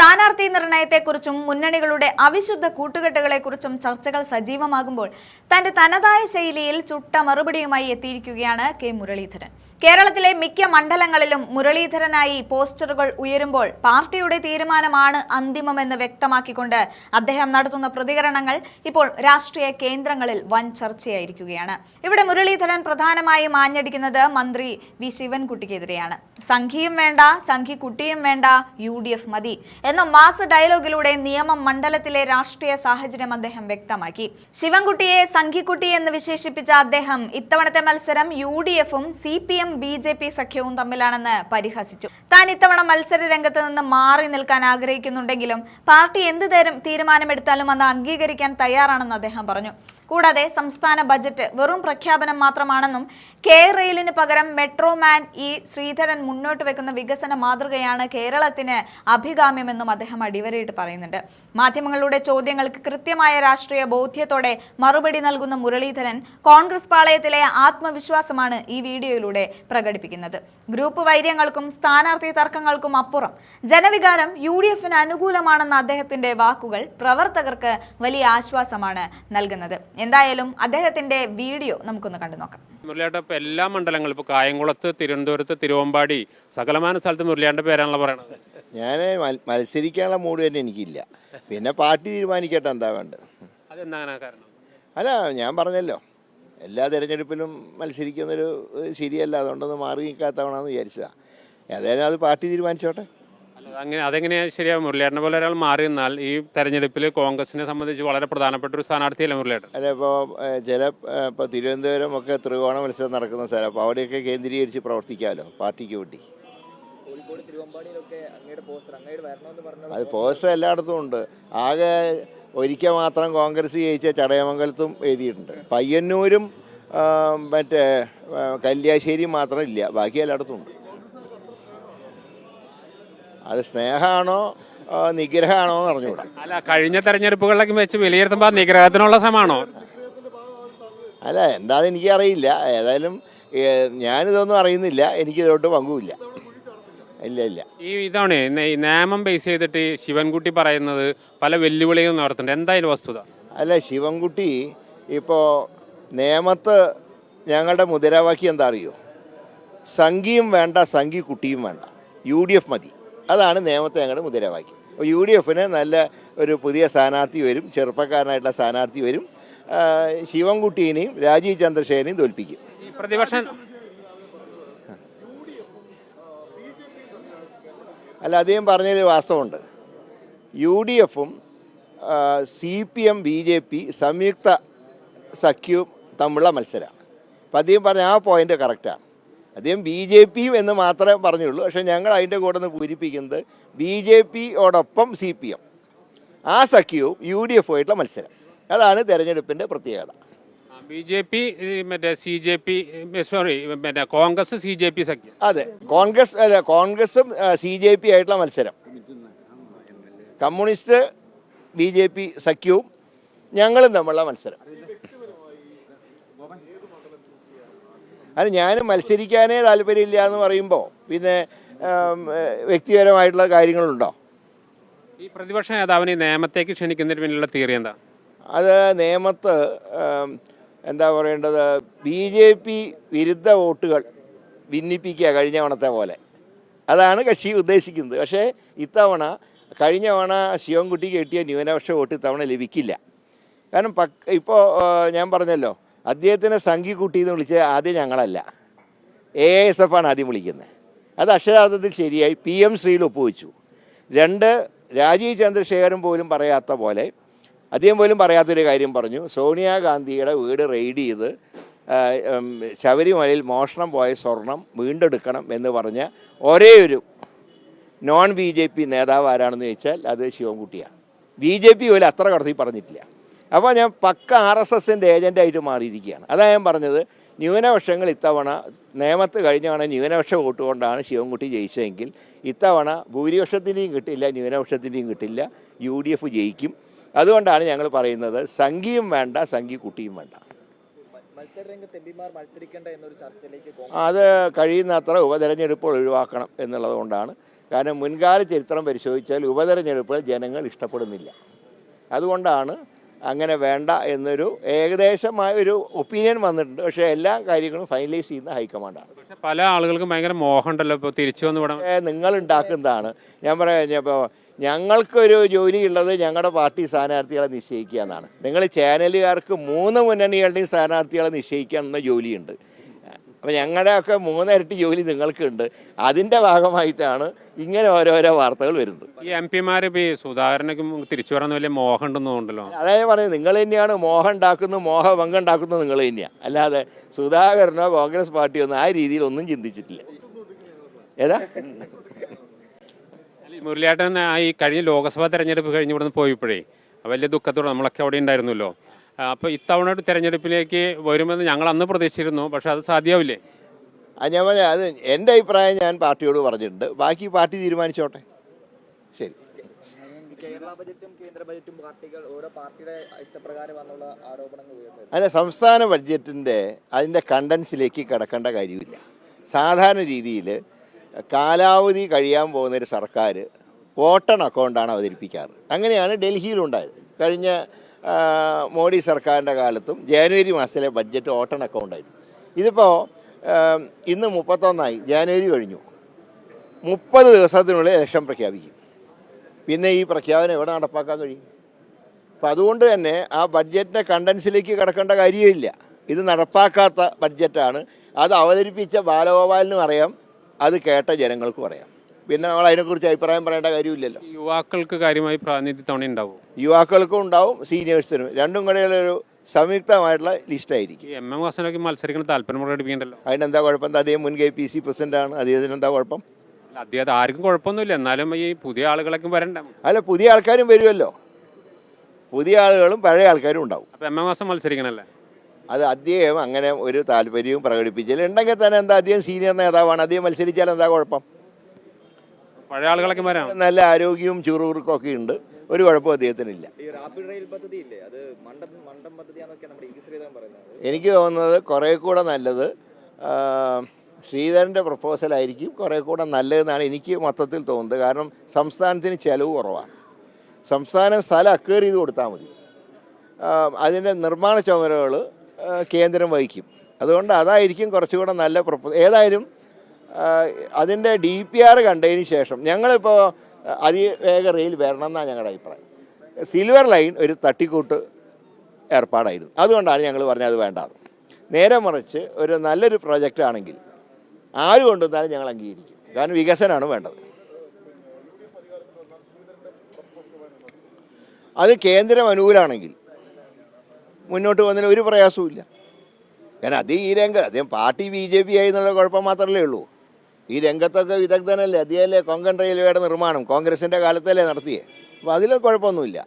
സ്ഥാനാർത്ഥി നിർണയത്തെക്കുറിച്ചും മുന്നണികളുടെ അവിശുദ്ധ കൂട്ടുകെട്ടുകളെക്കുറിച്ചും ചർച്ചകൾ സജീവമാകുമ്പോൾ തന്റെ തനതായ ശൈലിയിൽ ചുട്ട മറുപടിയുമായി എത്തിയിരിക്കുകയാണ് കെ മുരളീധരൻ. കേരളത്തിലെ മിക്ക മണ്ഡലങ്ങളിലും മുരളീധരനായി പോസ്റ്ററുകൾ ഉയരുമ്പോൾ പാർട്ടിയുടെ തീരുമാനമാണ് അന്തിമമെന്ന് വ്യക്തമാക്കിക്കൊണ്ട് അദ്ദേഹം നടത്തുന്ന പ്രതികരണങ്ങൾ ഇപ്പോൾ രാഷ്ട്രീയ കേന്ദ്രങ്ങളിൽ വൻ ചർച്ചയായിരിക്കുകയാണ്. ഇവിടെ മുരളീധരൻ പ്രധാനമായും ആഞ്ഞടിക്കുന്നത് മന്ത്രി വി ശിവൻകുട്ടിക്കെതിരെയാണ്. സംഘിയും വേണ്ട, സംഘിക്കുട്ടിയും വേണ്ട, UDF മതി എന്ന മാസ് ഡയലോഗിലൂടെ നിയമം മണ്ഡലത്തിലെ രാഷ്ട്രീയ സാഹചര്യം അദ്ദേഹം വ്യക്തമാക്കി. ശിവൻകുട്ടിയെ സംഘിക്കുട്ടി എന്ന് വിശേഷിപ്പിച്ച അദ്ദേഹം ഇത്തവണത്തെ മത്സരം UDFും CPM BJP സഖ്യവും തമ്മിലാണെന്ന് പരിഹസിച്ചു. താൻ ഇത്തവണ മത്സര രംഗത്ത് നിന്ന് മാറി നിൽക്കാൻ ആഗ്രഹിക്കുന്നുണ്ടെങ്കിലും പാർട്ടി എന്ത് തീരുമാനമെടുത്താലും അത് അംഗീകരിക്കാൻ തയ്യാറാണെന്ന് അദ്ദേഹം പറഞ്ഞു. കൂടാതെ സംസ്ഥാന ബജറ്റ് വെറും പ്രഖ്യാപനം മാത്രമാണെന്നും കെ റെയിലിന് പകരം മെട്രോമാൻ ശ്രീധരൻ മുന്നോട്ട് വെക്കുന്ന വികസന മാതൃകയാണ് കേരളത്തിന് അഭികാമ്യമെന്നും അദ്ദേഹം അടിവരയിട്ട് പറയുന്നുണ്ട്. മാധ്യമങ്ങളുടെ ചോദ്യങ്ങൾക്ക് കൃത്യമായ രാഷ്ട്രീയ ബോധ്യത്തോടെ മറുപടി നൽകുന്ന മുരളീധരൻ കോൺഗ്രസ് പാളയത്തിലെ ആത്മവിശ്വാസമാണ് ഈ വീഡിയോയിലൂടെ പ്രകടിപ്പിക്കുന്നത്. ഗ്രൂപ്പ് വൈര്യങ്ങൾക്കും സ്ഥാനാർത്ഥി തർക്കങ്ങൾക്കും അപ്പുറം ജനവികാരം UDFന് അനുകൂലമാണെന്ന അദ്ദേഹത്തിന്റെ വാക്കുകൾ പ്രവർത്തകർക്ക് വലിയ ആശ്വാസമാണ് നൽകുന്നത്. എന്തായാലും അദ്ദേഹത്തിന്റെ വീഡിയോ നമുക്കൊന്ന് കണ്ടു നോക്കാം. മുരളിയേട്ട ഇപ്പൊ എല്ലാ മണ്ഡലങ്ങളും ഇപ്പൊ കായംകുളത്ത്, തിരുവനന്തപുരത്ത്, തിരുവമ്പാടി സകലമാന സ്ഥലത്ത് മുരളിയേട്ടന്റെ പേരാണല്ലോ പറയണത്. ഞാൻ മത്സരിക്കാനുള്ള മൂഡ് തന്നെ എനിക്കില്ല. പിന്നെ പാർട്ടി തീരുമാനിക്കട്ടെ എന്താ വേണ്ടത്. അതെന്താ കാരണം? അല്ല, ഞാൻ പറഞ്ഞല്ലോ, എല്ലാ തിരഞ്ഞെടുപ്പിലും മത്സരിക്കുന്നൊരു ശരിയല്ല, അതുകൊണ്ടൊന്ന് മാറി നിൽക്കാത്തവണെന്ന് വിചാരിച്ചതാണ്. ഏതായാലും അത് പാർട്ടി തീരുമാനിച്ചോട്ടെ. അതെങ്ങനെയാ ശരിയാവും? മുരളിയേട്ടനെ പോലെ ഒരാൾ മാറി നിന്നാൽ ഈ തെരഞ്ഞെടുപ്പിൽ കോൺഗ്രസിനെ സംബന്ധിച്ച് വളരെ പ്രധാനപ്പെട്ട ഒരു സ്ഥാനാർത്ഥിയല്ലേ മുരളിയേട്ടൻ? അല്ല, ഇപ്പോൾ തിരുവനന്തപുരം ഒക്കെ ത്രികോണ മത്സരം നടക്കുന്ന സ്ഥലം, അപ്പോൾ അവിടെയൊക്കെ കേന്ദ്രീകരിച്ച് പ്രവർത്തിക്കാമല്ലോ പാർട്ടിക്ക് വേണ്ടി. അത് പോസ്റ്റർ എല്ലായിടത്തും ഉണ്ട്. ആകെ ഒരിക്കൽ മാത്രം കോൺഗ്രസ് ജയിച്ച ചടയമംഗലത്തും എഴുതിയിട്ടുണ്ട്. പയ്യന്നൂരും മറ്റേ കല്യാശ്ശേരിയും മാത്രം ഇല്ല, ബാക്കി എല്ലായിടത്തും ഉണ്ട്. അത് സ്നേഹമാണോ നിഗ്രഹമാണോ എന്ന് അറിഞ്ഞുകൂടാ. അല്ല, കഴിഞ്ഞ തെരഞ്ഞെടുപ്പുകളിലൊക്കെ വെച്ച് വിലയിരുത്തുമ്പോൾ നിഗ്രഹത്തിനുള്ള ശ്രമമാണോ? അല്ല, എന്താണെന്ന് എനിക്കറിയില്ല. ഏതായാലും ഞാനിതൊന്നും അറിയുന്നില്ല, എനിക്കിതോട്ട് പങ്കുമില്ല. ഇല്ല. ഇതാണ് നിയമം ബേസ് ചെയ്തിട്ട് ശിവൻകുട്ടി പറയുന്നത് പല വെല്ലുവിളികളും നടത്തുന്നുണ്ട്. എന്തായാലും വസ്തുത അല്ല, ശിവൻകുട്ടി ഇപ്പോൾ നിയമത്ത് ഞങ്ങളുടെ മുദ്രാവാക്യം എന്താ അറിയോ? സംഘിയും വേണ്ട, സംഘി കുട്ടിയും വേണ്ട, UDF മതി. അതാണ് നിയമത്തെ ഞങ്ങളുടെ മുദ്രാവാക്യം. അപ്പോൾ UDFന് നല്ല ഒരു പുതിയ സ്ഥാനാർത്ഥി വരും, ചെറുപ്പക്കാരനായിട്ടുള്ള സ്ഥാനാർത്ഥി വരും. ശിവൻകുട്ടീനെയും രാജീവ് ചന്ദ്രശേഖരനെയും തോൽപ്പിക്കും. പ്രതിപക്ഷം അല്ല, അദ്ദേഹം പറഞ്ഞതിൽ വാസ്തവമുണ്ട്. UDFും CPM BJP സംയുക്ത സഖ്യവും തമ്മിലുള്ള മത്സരമാണ്. അപ്പം അദ്ദേഹം പറഞ്ഞ ആ പോയിന്റ് കറക്റ്റാണ്. അദ്ദേഹം BJP എന്ന് മാത്രമേ പറഞ്ഞുള്ളൂ. പക്ഷേ ഞങ്ങൾ അതിൻ്റെ കൂടെ നിന്ന് പൂരിപ്പിക്കുന്നത് BJPയോടൊപ്പം CPM, ആ സഖ്യവും UDFുമായിട്ടുള്ള മത്സരം. അതാണ് തെരഞ്ഞെടുപ്പിൻ്റെ പ്രത്യേകത. BJP മറ്റേ CJP മറ്റേ കോൺഗ്രസ് CJP സഖ്യം. അതെ, കോൺഗ്രസും CJP ആയിട്ടുള്ള മത്സരം. കമ്മ്യൂണിസ്റ്റ് BJP സഖ്യവും ഞങ്ങളും തമ്മിലുള്ള മത്സരം. അത് ഞാൻ മത്സരിക്കാനേ താല്പര്യമില്ല എന്ന് പറയുമ്പോൾ പിന്നെ വ്യക്തിപരമായിട്ടുള്ള കാര്യങ്ങളുണ്ടോ? ഈ പ്രതിപക്ഷ നേതാവിനെ നിയമത്തേക്ക് ക്ഷണിക്കുന്നതിന് പിന്നിലുള്ള തിയറി എന്താ? അത് നിയമത്ത് എന്താ പറയേണ്ടത്, BJP വിരുദ്ധ വോട്ടുകൾ ഭിന്നിപ്പിക്കുക കഴിഞ്ഞ തവണത്തെ പോലെ. അതാണ് കക്ഷി ഉദ്ദേശിക്കുന്നത്. പക്ഷേ ഇത്തവണ കഴിഞ്ഞ തവണ ശിവൻകുട്ടിക്ക് കിട്ടിയ ന്യൂനപക്ഷ വോട്ട് ഇത്തവണ ലഭിക്കില്ല. കാരണം ഇപ്പോൾ ഞാൻ പറഞ്ഞല്ലോ, അദ്ദേഹത്തിനെ സംഘിക്കുട്ടി എന്ന് വിളിച്ച ആദ്യം ഞങ്ങളല്ല, AISF ആണ് ആദ്യം വിളിക്കുന്നത്. അത് അക്ഷരാർത്ഥത്തിൽ ശരിയായി PM ശ്രീയിൽ ഒപ്പുവെച്ചു. 2, രാജീവ് ചന്ദ്രശേഖരൻ പോലും പറയാത്ത പോലെ, അദ്ദേഹം പോലും പറയാത്തൊരു കാര്യം പറഞ്ഞു. സോണിയാഗാന്ധിയുടെ വീട് റെയ്ഡ് ചെയ്ത് ശബരിമലയിൽ മോഷണം പോയ സ്വർണം വീണ്ടെടുക്കണം എന്ന് പറഞ്ഞ ഒരേ ഒരു നോൺ BJP നേതാവ് ആരാണെന്ന് ചോദിച്ചാൽ അത് ശിവൻകുട്ടിയാണ്. BJP പോലും അത്ര കടത്തി പറഞ്ഞിട്ടില്ല. അപ്പോൾ ഞാൻ പക്ക RSSൻ്റെ ഏജൻ്റായിട്ട് മാറിയിരിക്കുകയാണ്. അതാണ് ഞാൻ പറഞ്ഞത്. ന്യൂനപക്ഷങ്ങൾ ഇത്തവണ നിയമത്ത് കഴിഞ്ഞ തവണ ന്യൂനപക്ഷ വോട്ട് കൊണ്ടാണ് ശിവൻകുട്ടി ജയിച്ചതെങ്കിൽ ഇത്തവണ ഭൂരിപക്ഷത്തിൻ്റെയും കിട്ടില്ല, ന്യൂനപക്ഷത്തിൻ്റെയും കിട്ടില്ല, UDF ജയിക്കും. അതുകൊണ്ടാണ് ഞങ്ങൾ പറയുന്നത് സംഘിയും വേണ്ട, സംഘി കുട്ടിയും വേണ്ട. അത് കഴിയുന്നത്ര ഉപതെരഞ്ഞെടുപ്പ് ഒഴിവാക്കണം എന്നുള്ളത് കൊണ്ടാണ് കാരണം മുൻകാല ചരിത്രം പരിശോധിച്ചാൽ ഉപതെരഞ്ഞെടുപ്പുകൾ ജനങ്ങൾ ഇഷ്ടപ്പെടുന്നില്ല. അതുകൊണ്ടാണ് അങ്ങനെ വേണ്ട എന്നൊരു ഏകദേശമായ ഒരു ഒപ്പീനിയൻ വന്നിട്ടുണ്ട്. പക്ഷേ എല്ലാ കാര്യങ്ങളും ഫൈനലൈസ് ചെയ്യുന്ന ഹൈക്കമാൻഡാണ്. പക്ഷെ പല ആളുകൾക്കും ഭയങ്കര മോഹമുണ്ടല്ലോ ഇപ്പോൾ തിരിച്ചു വന്ന് ഇവിടെ. നിങ്ങൾ ഉണ്ടാക്കുന്നതാണ്. ഞാൻ പറയാം, ഇപ്പോൾ ഞങ്ങൾക്കൊരു ജോലിയുള്ളത് ഞങ്ങളുടെ പാർട്ടി സ്ഥാനാർത്ഥികളെ നിശ്ചയിക്കുക എന്നാണ്. നിങ്ങൾ ചാനലുകാർക്ക് 3 മുന്നണികളുടെയും സ്ഥാനാർത്ഥികളെ നിശ്ചയിക്കുക എന്ന ജോലിയുണ്ട്. അപ്പോൾ ഞങ്ങളുടെയൊക്കെ 3 ഇരട്ടി ജോലി നിങ്ങൾക്കുണ്ട്. അതിൻ്റെ ഭാഗമായിട്ടാണ് ഇങ്ങനെ ഓരോരോ വാർത്തകൾ വരുന്നത്. ഈ എം പിമാർ ഇപ്പോൾ ഈ സുധാകരനൊക്കെ തിരിച്ചു വരാൻ വലിയ മോഹം ഉണ്ടെന്നുണ്ടല്ലോ. അതായത് പറയുന്നത് നിങ്ങൾ തന്നെയാണ് മോഹം ഉണ്ടാക്കുന്നത്, മോഹഭംഗം ഉണ്ടാക്കുന്നത് നിങ്ങൾ തന്നെയാണ്. അല്ലാതെ സുധാകരനോ കോൺഗ്രസ് പാർട്ടിയോ ഒന്നും ആ രീതിയിൽ ഒന്നും ചിന്തിച്ചിട്ടില്ല. ഏതാ മുരളിയേട്ടൻ ഈ കഴിഞ്ഞ ലോക്സഭാ തെരഞ്ഞെടുപ്പ് കഴിഞ്ഞ് ഇവിടെ നിന്ന് പോയപ്പോഴേ വലിയ ദുഃഖത്തോടെ നമ്മളൊക്കെ അവിടെ ഉണ്ടായിരുന്നല്ലോ. അപ്പോൾ ഇത്തവണ തെരഞ്ഞെടുപ്പിലേക്ക് വരുമെന്ന് ഞങ്ങൾ അന്ന് പ്രതീക്ഷിച്ചിരുന്നു. പക്ഷെ അത് സാധ്യമാവില്ലേ? ഞാൻ പറയാം, അത് എൻ്റെ അഭിപ്രായം ഞാൻ പാർട്ടിയോട് പറഞ്ഞിട്ടുണ്ട്. ബാക്കി പാർട്ടി തീരുമാനിച്ചോട്ടെ. ശരി. കേരള ബജറ്റും കേന്ദ്ര ബജറ്റും പാർട്ടികൾ ഓരോ പാർട്ടിയുടെ ഇഷ്ടപ്രകാരം വന്നുള്ള ആരോപണങ്ങൾ ഉയർന്നു. അല്ല, സംസ്ഥാന ബഡ്ജറ്റിൻ്റെ അതിൻ്റെ കണ്ടൻസിലേക്ക് കിടക്കേണ്ട കാര്യമില്ല. സാധാരണ രീതിയിൽ കാലാവധി കഴിയാൻ പോകുന്നൊരു സർക്കാർ വോട്ടൺ അക്കൗണ്ടാണ് അവതരിപ്പിക്കാറ്. അങ്ങനെയാണ് ഡൽഹിയിലുണ്ടായത്. കഴിഞ്ഞ മോഡി സർക്കാരിൻ്റെ കാലത്തും ജനുവരി മാസത്തിലെ ബഡ്ജറ്റ് വോട്ടൺ അക്കൗണ്ടായിരുന്നു. ഇതിപ്പോൾ ഇന്ന് 31 ജനുവരി കഴിഞ്ഞു. 30 ദിവസത്തിനുള്ളിൽ ഇലക്ഷൻ പ്രഖ്യാപിക്കും. പിന്നെ ഈ പ്രഖ്യാപനം എവിടെ നടപ്പാക്കാൻ കഴിയും? അപ്പം അതുകൊണ്ട് തന്നെ ആ ബഡ്ജറ്റിൻ്റെ കണ്ടൻസിലേക്ക് കിടക്കേണ്ട കാര്യമില്ല. ഇത് നടപ്പാക്കാത്ത ബഡ്ജറ്റാണ്. അത് അവതരിപ്പിച്ച ബാലഗോപാലിനും അറിയാം, അത് കേട്ട ജനങ്ങൾക്കും അറിയാം. പിന്നെ നമ്മൾ അതിനെക്കുറിച്ച് അഭിപ്രായം പറയേണ്ട കാര്യമില്ലല്ലോ. യുവാക്കൾക്ക് കാര്യമായി പ്രാതിനിധ്യം തവണ ഉണ്ടാവും. യുവാക്കൾക്കും ഉണ്ടാവും, സീനിയേഴ്സിനും. രണ്ടും കൂടെയുള്ളൊരു സംയുക്തമായിട്ടുള്ള ലിസ്റ്റായിരിക്കും. MM വാസനൊക്കെ മത്സരിക്കുന്ന താല്പര്യം പ്രകടിപ്പിക്കണ്ടല്ലോ. അതിനെന്താ കുഴപ്പം? അദ്ദേഹം മുൻ KPC പ്രസിഡന്റാണ്. അദ്ദേഹത്തിനെന്താ കുഴപ്പം? അദ്ദേഹം ആർക്കും കുഴപ്പമൊന്നുമില്ല. എന്നാലും ഈ പുതിയ ആളുകളൊക്കെ വരണ്ട. അല്ല, പുതിയ ആൾക്കാരും വരുമല്ലോ. പുതിയ ആളുകളും പഴയ ആൾക്കാരും ഉണ്ടാവും. അപ്പം MM വാസൻ മത്സരിക്കണല്ലേ? അത് അദ്ദേഹം അങ്ങനെ ഒരു താല്പര്യവും പ്രകടിപ്പിച്ചില്ല. ഉണ്ടെങ്കിൽ തന്നെ എന്താ, അദ്ദേഹം സീനിയർ നേതാവാണ്. അദ്ദേഹം മത്സരിച്ചാൽ എന്താ കുഴപ്പം? പഴയ ആളുകളൊക്കെ വരാം. നല്ല ആരോഗ്യവും ചുറുചുറുക്കും ഒക്കെ ഉണ്ട്. ഒരു കുഴപ്പവും അദ്ദേഹത്തിനില്ല. ഈ റാപ്പിഡ് റെയിൽ പദ്ധതി ഇല്ലേ, അത് മണ്ടം പദ്ധതിയാണെന്നൊക്കെ നമ്മുടെ ശ്രീധരൻ പറയുന്നത്. എനിക്ക് തോന്നുന്നത് കുറേ കൂടെ നല്ലത് ശ്രീധരൻ്റെ പ്രപ്പോസലായിരിക്കും കുറേ കൂടെ നല്ലതെന്നാണ് എനിക്ക് മൊത്തത്തിൽ തോന്നുന്നത്. കാരണം സംസ്ഥാനത്തിന് ചിലവ് കുറവാണ്. സംസ്ഥാനം സ്ഥലം അക്വയർ ചെയ്ത് കൊടുത്താൽ മതി. അതിൻ്റെ നിർമ്മാണ ചുമതലകൾ കേന്ദ്രം വഹിക്കും. അതുകൊണ്ട് അതായിരിക്കും കുറച്ചുകൂടെ നല്ല ഏതായാലും അതിൻ്റെ DPR കണ്ടതിന് ശേഷം ഞങ്ങളിപ്പോൾ അതിവേഗ റെയിൽ വരണം എന്നാണ് ഞങ്ങളുടെ അഭിപ്രായം. സിൽവർ ലൈൻ ഒരു തട്ടിക്കൂട്ട് ഏർപ്പാടായിരുന്നു. അതുകൊണ്ടാണ് ഞങ്ങൾ പറഞ്ഞത് അത് വേണ്ടാതെ. നേരെ മറിച്ച് ഒരു നല്ലൊരു പ്രോജക്റ്റ് ആണെങ്കിൽ ആര് കൊണ്ടുവന്നാലും ഞങ്ങൾ അംഗീകരിക്കും. കാരണം വികസനമാണ് വേണ്ടത്. അത് കേന്ദ്രം അനുകൂലമാണെങ്കിൽ മുന്നോട്ട് വന്നതിന് ഒരു പ്രയാസവും. കാരണം അദ്ദേഹം പാർട്ടി BJP ആയി എന്നുള്ള കുഴപ്പം മാത്രമല്ലേ ഉള്ളൂ. ഈ രംഗത്തൊക്കെ വിദഗ്ധനല്ലേ. അദ്ദേഹമല്ലേ കൊങ്കൺ റെയിൽവേയുടെ നിർമ്മാണം കോൺഗ്രസിൻ്റെ കാലത്തല്ലേ നടത്തിയേ. അപ്പോൾ അതിലും കുഴപ്പമൊന്നുമില്ല.